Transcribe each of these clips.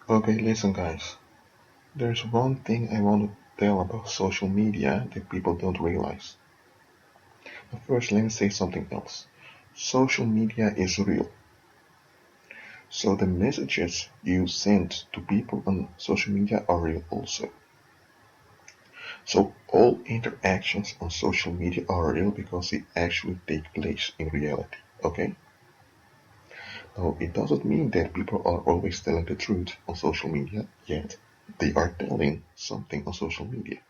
Okay, listen, guys. There's one thing I want to tell about social media that people don't realize. But first, let me say something else. Social media is real. So the messages you send to people on social media are real also. So all interactions on social media are real because they actually take place in reality. Okay? Now, it doesn't mean that people are always telling the truth on social media, yet they are telling something on social media.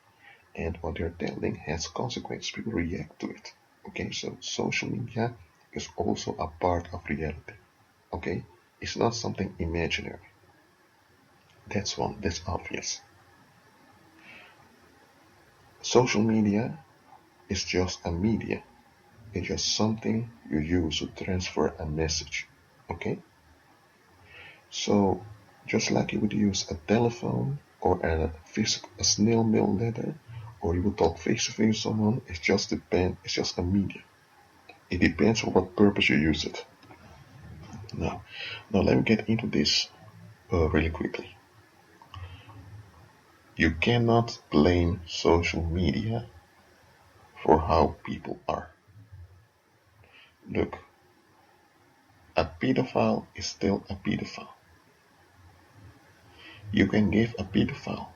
And what they're telling has consequences. People react to it. Okay, so social media is also a part of reality. Okay, it's not something imaginary. That's one, that's obvious. Social media is just a media. It's just something you use to transfer a message. Okay, so just like you would use a telephone or a snail mail letter, or you would talk face to face with someone, it's just a media. It depends on what purpose you use it. Now, now let me get into this really quickly. You cannot blame social media for how people are. Look, a pedophile is still a pedophile. You can give a pedophile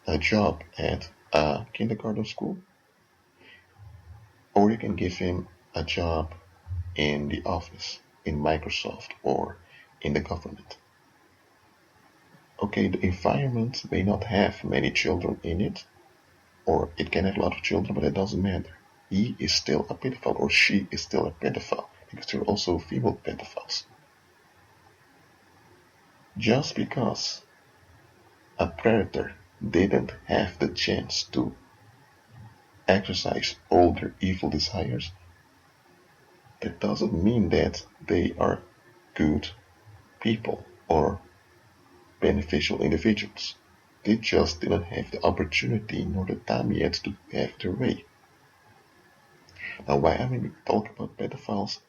a job at a kindergarten school, or you can give him a job in the office, in Microsoft, or in the government. Okay, the environment may not have many children in it, or it can have a lot of children, but it doesn't matter. He is still a pedophile, or she is still a pedophile, because there are also female pedophiles. Just because a predator didn't have the chance to exercise all their evil desires, that doesn't mean that they are good people or beneficial individuals. They just didn't have the opportunity nor the time yet to have their way. Now, why am I talking about pedophiles?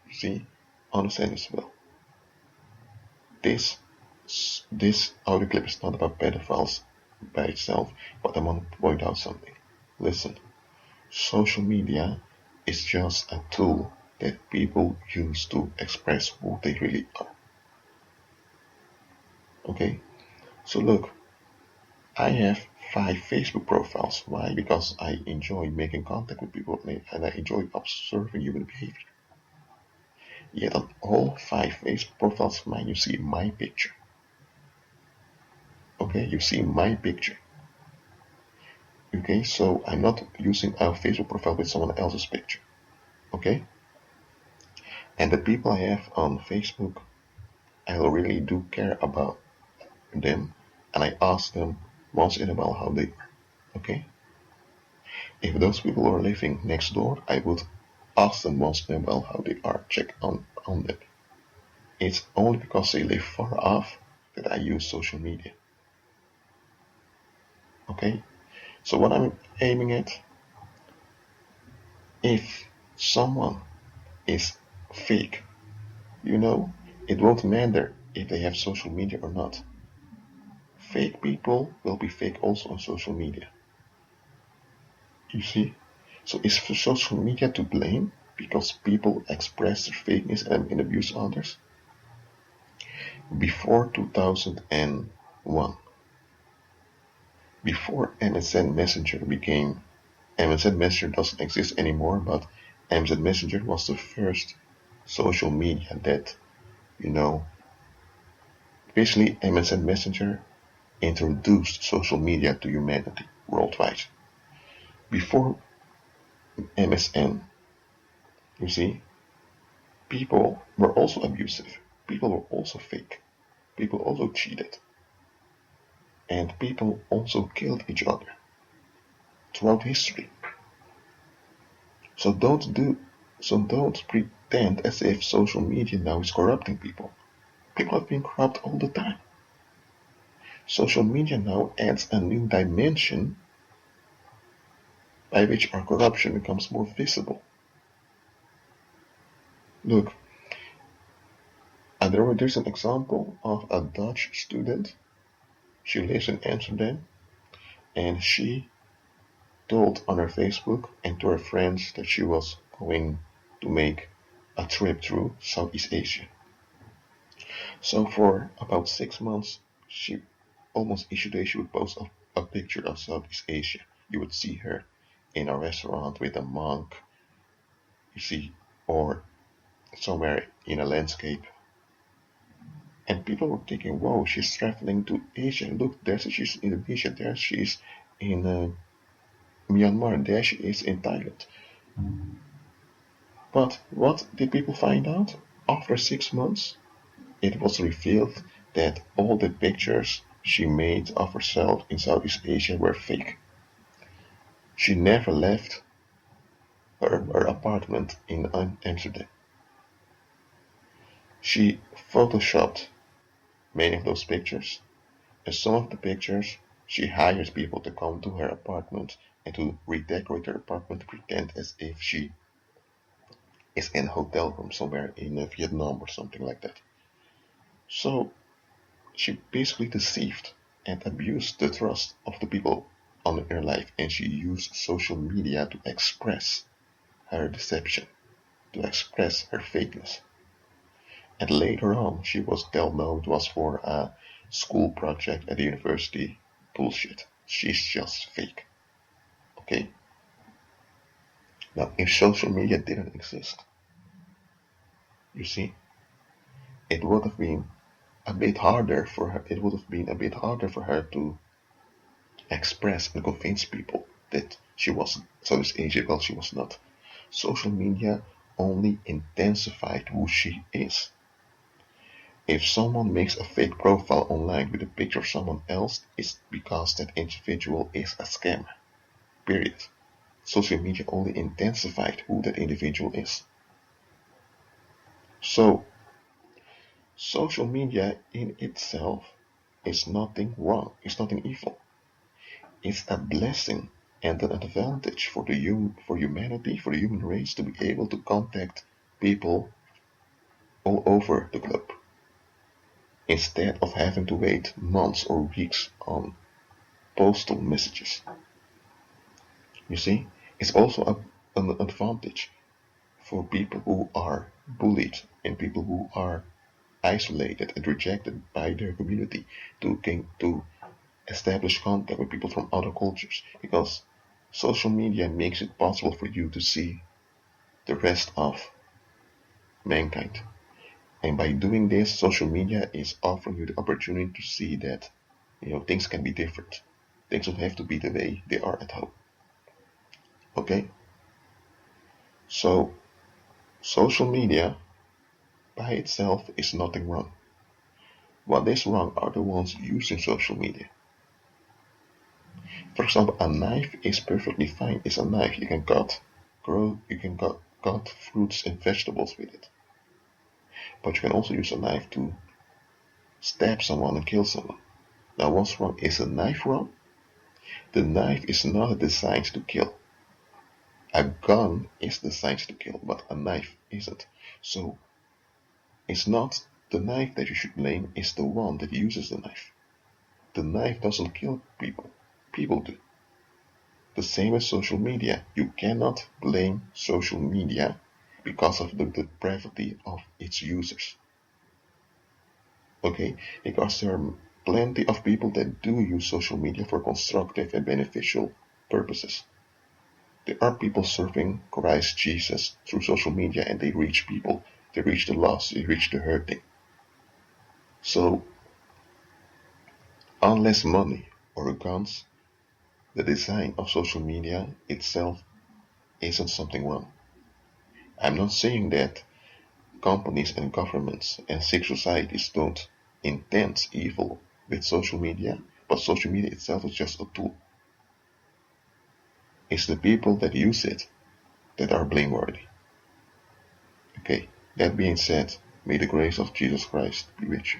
You see, understand as well. This this audio clip is not about pedophiles by itself, but I want to point out something. Listen, social media is just a tool that people use to express who they really are. Okay? So look, I have 5 Facebook profiles. Why? Because I enjoy making contact with people and I enjoy observing human behavior. Yet on all 5 Facebook profiles of mine, you see my picture. Okay, you see my picture. Okay, so I'm not using our Facebook profile with someone else's picture. Okay, and the people I have on Facebook, I really do care about them, and I ask them once in a while how they are. Okay, if those people are living next door, I would ask them once in a while how they are, check on them. It's only because they live far off that I use social media. Okay, so what I'm aiming at, if someone is fake, it won't matter if they have social media or not. Fake people will be fake also on social media. You see? So is social media to blame because people express their fakeness and abuse others? Before 2001, before MSN Messenger became, MSN Messenger doesn't exist anymore, but MSN Messenger was the first social media that, you know, basically MSN Messenger introduced social media to humanity worldwide. Before MSN, you see, people were also abusive. People were also fake. People also cheated. And people also killed each other throughout history. So don't pretend as if social media now is corrupting people. People have been corrupt all the time. Social media now adds a new dimension by which our corruption becomes more visible. Look, a There's an example of a Dutch student. She lives in Amsterdam, and she told on her Facebook and to her friends that she was going to make a trip through Southeast Asia. So for about 6 months, she almost each day she would post a picture of Southeast Asia. You would see her in a restaurant with a monk, you see, or somewhere in a landscape. And people were thinking, whoa, she's traveling to Asia. Look, there she's in Indonesia, there she's in Myanmar, there she is in Thailand. But what did people find out? After 6 months, it was revealed that all the pictures she made of herself in Southeast Asia were fake. She never left her apartment in Amsterdam. She photoshopped many of those pictures, and some of the pictures she hires people to come to her apartment and to redecorate her apartment to pretend as if she is in a hotel room somewhere in Vietnam or something like that. So she basically deceived and abused the trust of the people on her life, and she used social media to express her deception, to express her fakeness. And later on, she was told no, it was for a school project at the university. Bullshit. She's just fake. Okay? Now, if social media didn't exist, you see, it would have been a bit harder for her. It would have been a bit harder for her to express and convince people that she was Southeast Asia. Well, she was not. Social media only intensified who she is. If someone makes a fake profile online with a picture of someone else, it's because that individual is a scammer. Period. Social media only intensified who that individual is. So, social media in itself is nothing wrong, it's nothing evil. It's a blessing and an advantage for humanity, for the human race to be able to contact people all over the globe, instead of having to wait months or weeks on postal messages. You see, it's also an advantage for people who are bullied and people who are isolated and rejected by their community to establish contact with people from other cultures, because social media makes it possible for you to see the rest of mankind. And by doing this, social media is offering you the opportunity to see that things can be different. Things don't have to be the way they are at home. Okay? So social media by itself is nothing wrong. What is wrong are the ones using social media. For example, a knife is perfectly fine. It's a knife. You can cut fruits and vegetables with it. But you can also use a knife to stab someone and kill someone. Now what's wrong? Is a knife wrong? The knife is not designed to kill. A gun is designed to kill, but a knife isn't. So it's not the knife that you should blame, it's the one that uses the knife. The knife doesn't kill people. People do. The same as social media. You cannot blame social media because of the depravity of its users. Okay? Because there are plenty of people that do use social media for constructive and beneficial purposes. There are people serving Christ Jesus through social media, and they reach people. They reach the lost. They reach the hurting. So, unless money or guns, the design of social media itself isn't something wrong. I'm not saying that companies and governments and sick societies don't intend evil with social media, but social media itself is just a tool. It's the people that use it that are blameworthy. Okay, that being said, may the grace of Jesus Christ be with you.